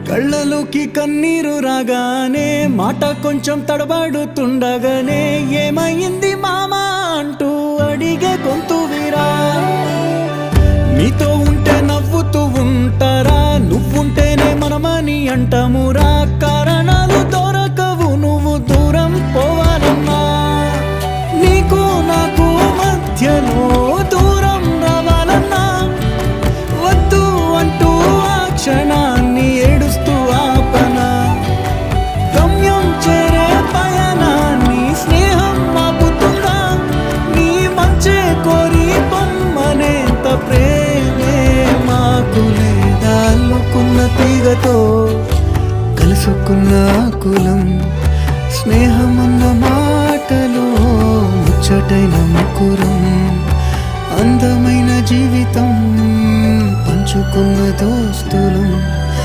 కళ్ళలోకి కన్నీరు రాగానే మాట కొంచెం తడబడుతుండగానే ఏమైంది మామా అంటూ అడిగే గొంతు వీరా. నీతో ఉంటే నవ్వుతూ ఉంటారా, నువ్వుంటేనే మనమని అంటామురా. కారణాలు దొరకవు నువ్వు దూరం పోవాలన్నా, నీకు నాకు మధ్యలో దూరం రావాలన్నా. వద్దు అంటూ ఆ క్షణాన్ని ఏడుస్తూ ఆపనా. గమ్యం చేరే పయనాన్ని స్నేహం ఆపుతుందా. నీ మంచే కోరి పొమ్మనేంత ప్రేమే మాకు లేదా. అల్లుకున్న తీగతో కలుసుకున్న కులం, స్నేహమన్న మాటలో ముచ్చటైన ముకురం. అందమైన జీవితం పంచుకున్న దోస్తుల